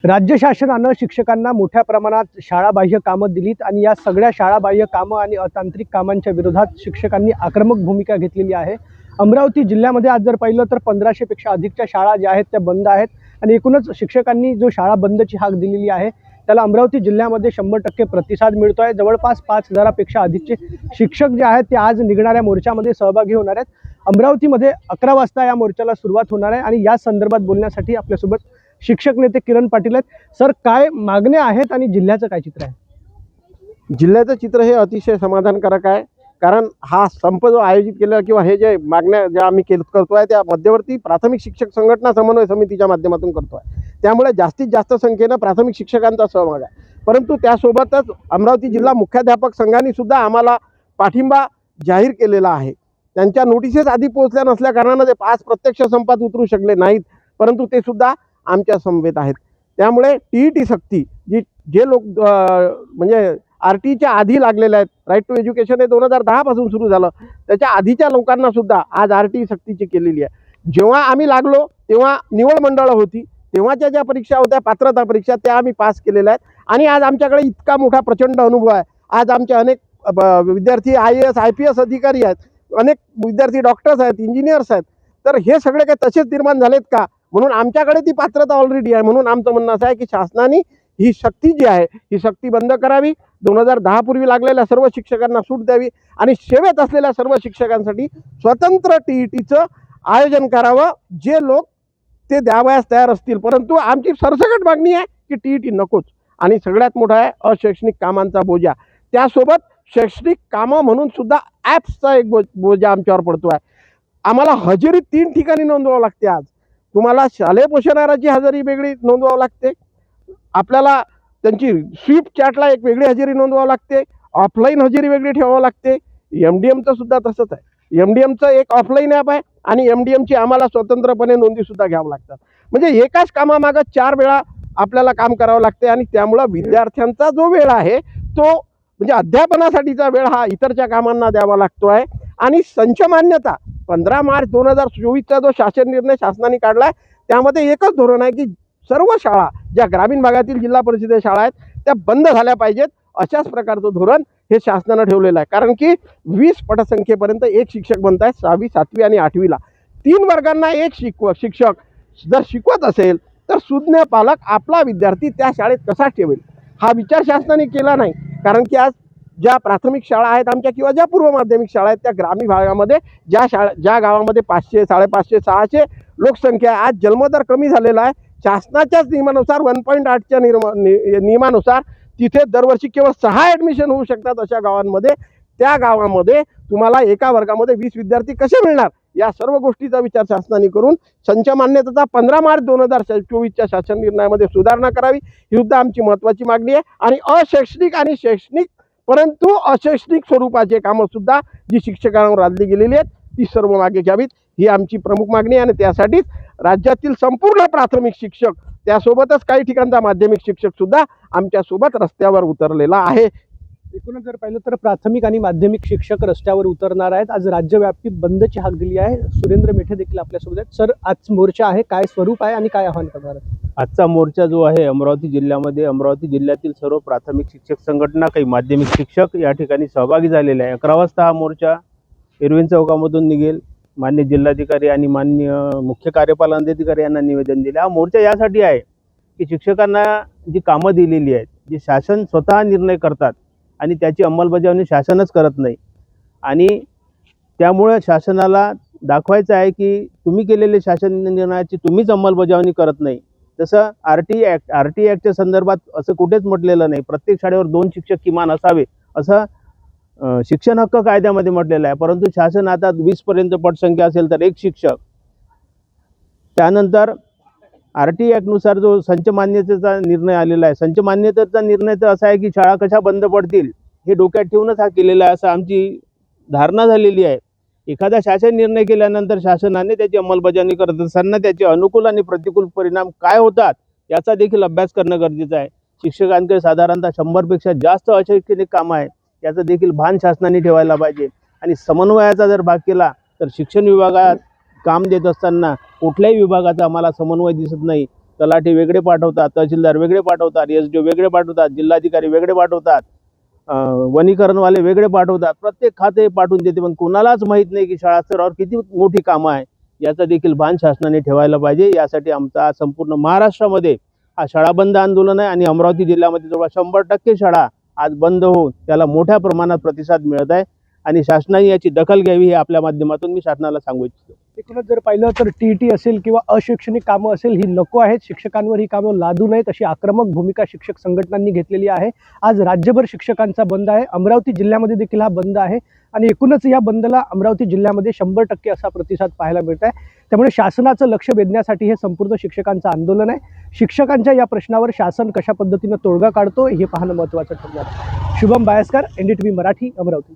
राज्य शासनानं शिक्षकांना मोठ्या प्रमाणात शाळाबाह्य कामं दिलीत आणि या सगळ्या शाळाबाह्य कामं आणि अतांत्रिक कामांच्या विरोधात शिक्षकांनी आक्रमक भूमिका घेतलेली आहे। अमरावती जिल्ह्यामध्ये आज जर पाहिलं तर 1500 पेक्षा अधिकच्या शाळा ज्या आहेत त्या बंद आहेत आणि एकूणच शिक्षकांनी जो शाळा बंदची हाक दिलेली आहे त्याला अमरावती जिल्ह्यामध्ये 100% प्रतिसाद मिळतो आहे। जवळपास 5000पेक्षा अधिकचे शिक्षक जे आहेत ते आज निघणाऱ्या मोर्चामध्ये सहभागी होणार आहेत। अमरावतीमध्ये 11 वाजता या मोर्चाला सुरुवात होणार आहे आणि या संदर्भात बोलण्यासाठी आपल्यासोबत शिक्षक नेते किरण पाटील आहेत। सर, काय मागण्या आहेत आणि जिल्ह्याचं काय चित्र आहे? जिल्ह्याचं चित्र हे अतिशय समाधानकारक आहे, कारण हा संप जो आयोजित केला किंवा हे जे मागण्या ज्या आम्ही करतोय त्या मध्यवर्ती प्राथमिक शिक्षक संघटना समन्वय समितीच्या माध्यमातून करतोय। त्यामुळे जास्तीत जास्त संख्येनं प्राथमिक शिक्षकांचा सहभाग आहे। परंतु त्यासोबतच अमरावती जिल्हा मुख्याध्यापक संघाने सुद्धा आम्हाला पाठिंबा जाहीर केलेला आहे। त्यांच्या नोटिसेस आधी पोहोचल्या नसल्या कारणाने ते आज प्रत्यक्ष संपात उतरू शकले नाहीत, परंतु ते सुद्धा आमच्या समवेत आहेत। त्यामुळे टीईटी सक्ती जे लोक म्हणजे आरटीच्या आधी लागलेले आहेत, राईट टू एज्युकेशन हे 2010 पासून सुरू झालं, त्याच्या आधीच्या लोकांना सुद्धा आज आरटी सक्तीची केलेली आहे। जेव्हा आम्ही लागलो तेव्हा निवड मंडळ होती, तेव्हाच्या ज्या परीक्षा होत्या पात्रता परीक्षा त्या आम्ही पास केलेल्या आहेत आणि आज आमच्याकडे इतका मोठा प्रचंड अनुभव आहे। आज आमचे अनेक विद्यार्थी IAS IPS अधिकारी आहेत, अनेक विद्यार्थी डॉक्टर्स आहेत, इंजिनियर्स आहेत। तर हे सगळे काही तसेच निर्माण झालेत का? म्हणून आमच्याकडे ती पात्रता ऑलरेडी आहे। म्हणून आमचं म्हणणं असं आहे की शासनाने ही सक्ती जी आहे ही सक्ती बंद करावी, 2010 पूर्वी लागलेल्या सर्व शिक्षकांना सूट द्यावी आणि सेवेत असलेल्या सर्व शिक्षकांसाठी स्वतंत्र टीईटीचं आयोजन करावं, जे लोक ते द्यावयास तयार असतील। परंतु आमची सरसकट मागणी आहे की टीईटी नकोच। आणि सगळ्यात मोठा आहे अशैक्षणिक कामांचा बोजा, त्यासोबत शैक्षणिक कामं म्हणून सुद्धा ॲप्सचा एक बोजा आमच्यावर पडतो आहे। आम्हाला हजेरी 3 ठिकाणी नोंदवावं लागते। आज तुम्हाला शालेय पोषणाराची हजेरी वेगळी नोंदवावं लागते, आपल्याला त्यांची स्वीप चॅटला एक वेगळी हजेरी नोंदवावं लागते, ऑफलाईन हजेरी वेगळी ठेवावं लागते। MDMचं सुद्धा तसंच आहे। MDMचं एक ऑफलाईन ॲप आहे आणि MDMची आम्हाला स्वतंत्रपणे नोंदी सुद्धा घ्यावं लागतात। म्हणजे एकाच कामामागं 4 वेळा आपल्याला काम करावं लागते आणि त्यामुळं विद्यार्थ्यांचा जो वेळ आहे तो म्हणजे अध्यापनासाठीचा वेळ हा इतरच्या कामांना द्यावा लागतो आहे। आणि संच मान्यता 15 मार्च 2024चा जो शासन निर्णय शासनाने काढलाय त्यामध्ये एकच धोरण आहे की सर्व शाळा ज्या ग्रामीण भागातील जिल्हा परिषद शाळा आहेत त्या बंद झाल्या पाहिजेत। अशाच प्रकारचं धोरण हे शासनानं ठेवलेलं आहे, कारण की 20 पटसंख्येपर्यंत एक शिक्षक बनत आहेत 6वी 7वी आणि 8वीला। 3 वर्गांना एक शिक्षक जर शिकवत असेल तर सुज्ञ पालक आपला विद्यार्थी त्या शाळेत कसा ठेवेल हा विचार शासनाने केला नाही। कारण की आज ज्या प्राथमिक शाळा आहेत आमच्या किंवा ज्या पूर्व माध्यमिक शाळा आहेत त्या ग्रामीण भागामध्ये ज्या गावामध्ये 500 550 600 लोकसंख्या आहे, आज जन्मदर कमी झालेला आहे। शासनाच्याच नियमानुसार 1.8च्या नियमानुसार तिथे दरवर्षी केवळ 6 ॲडमिशन होऊ शकतात अशा गावांमध्ये। त्या गावामध्ये तुम्हाला एका वर्गामध्ये 20 विद्यार्थी कसे मिळणार, या सर्व गोष्टीचा विचार शासनाने करून संच मान्यतेचा 15 मार्च 2024च्या शासन निर्णयामध्ये सुधारणा करावी ही सुद्धा आमची महत्त्वाची मागणी आहे। आणि अशैक्षणिक आणि शैक्षणिक परंतु अशैक्षणिक स्वरूपाचे कामं सुद्धा जी शिक्षकांवर लादली गेलेली आहेत ती सर्व मागे घ्यावीत ही आमची प्रमुख मागणी आहे। आणि त्यासाठीच राज्यातील संपूर्ण प्राथमिक शिक्षक त्यासोबतच काही ठिकाणचा माध्यमिक शिक्षक सुद्धा आमच्या सोबत रस्त्यावर उतरलेला आहे। एकूणच जर पाहिलं तर प्राथमिक आणि माध्यमिक शिक्षक रस्त्यावर उतरणार आहेत। आज राज्यव्यापी बंदची हाक दिली आहे। सुरेंद्र मेठे देखील आपल्यासोबत आहेत। सर, आज मोर्चा आहे, काय स्वरूप आहे आणि काय आव्हान करणार आहे? आजचा मोर्चा जो आहे अमरावती जिल्ह्यामध्ये अमरावती जिल्ह्यातील सर्व प्राथमिक शिक्षक संघटना काही माध्यमिक शिक्षक या ठिकाणी सहभागी झालेले आहे। 11 वाजता हा मोर्चा इरविन चौकामधून निघेल। मान्य जिल्हाधिकारी आणि मान्य मुख्य कार्यपालन अधिकारी यांना निवेदन दिले। हा मोर्चा यासाठी आहे की शिक्षकांना जी कामं दिलेली आहेत, जी शासन स्वतः निर्णय करतात आणि त्याची अंमलबजावणी शासनच करत नाही आणि त्यामुळे शासनाला दाखवायचं आहे की तुम्ही केलेले शासन निर्णयाची तुम्हीच अंमलबजावणी करत नाही। तसं RT ॲक्टच्या संदर्भात असं कुठेच म्हटलेलं नाही। प्रत्येक शाळेवर 2 शिक्षक किमान असावे असं शिक्षण हक्क कायद्यामध्ये म्हटलेलं आहे, परंतु शासन आता 20 पर्यंत पटसंख्या असेल तर 1 शिक्षक। त्यानंतर RT ॲक्टनुसार जो संच मान्यतेचा निर्णय आलेला आहे, संच मान्यतेचा निर्णय तर असा आहे की शाळा कशा बंद पडतील हे डोक्यात ठेवूनच हा केलेला आहे असं आमची धारणा झालेली आहे। एखादा शासन निर्णय केल्यानंतर शासनाने त्याची अंमलबजावणी करत असताना त्याचे अनुकूल आणि प्रतिकूल परिणाम काय होतात याचा देखील अभ्यास करणं गरजेचं आहे। शिक्षकांकडे साधारणतः 100पेक्षा जास्त अशैक्षणिक कामं आहेत, याचं देखील भान शासनाने ठेवायला पाहिजे। आणि समन्वयाचा जर भाग केला तर शिक्षण विभागात काम देत असताना कुठल्याही विभागाचा आम्हाला समन्वय दिसत नाही। तलाठी वेगळे पाठवतात, तहसीलदार वेगळे पाठवतात, SDO वेगळे पाठवतात, जिल्हाधिकारी वेगळे पाठवतात, वनीकरणवाले वेगळे पाठवतात, प्रत्येक खाते पाठवून देते. पण कोणालाच माहीत नाही की शाळा स्तरावर किती मोठी कामं आहे याचं देखील भान शासनाने ठेवायला पाहिजे. यासाठी आमचा संपूर्ण महाराष्ट्रामध्ये हा शाळा बंद आंदोलन आहे आणि अमरावती जिल्ह्यामध्ये जवळ 100% शाळा आज बंद होऊन त्याला मोठ्या प्रमाणात प्रतिसाद मिळत आहे आणि शासनाने याची दखल घ्यावी हे आपल्या माध्यमातून मी शासनाला सांगू इच्छितो. एकूणच जर पाहिलं तर TET असेल किंवा अशैक्षणिक कामं असेल ही नको आहेत, शिक्षकांवर ही कामं लादू नयेत अशी आक्रमक भूमिका शिक्षक संघटनांनी घेतलेली आहे. आज राज्यभर शिक्षकांचा बंद आहे, अमरावती जिल्ह्यामध्ये देखील हा बंद आहे आणि एकूणच या बंदला अमरावती जिल्ह्यामध्ये 100% असा प्रतिसाद पाहायला मिळत आहे. त्यामुळे शासनाचं लक्ष वेधण्यासाठी हे संपूर्ण शिक्षकांचं आंदोलन आहे. शिक्षकांच्या या प्रश्नावर शासन कशा पद्धतीनं तोडगा काढतो हे पाहणं महत्त्वाचं ठरणार आहे. शुभम बायस्कर, NDTV मराठी, अमरावती.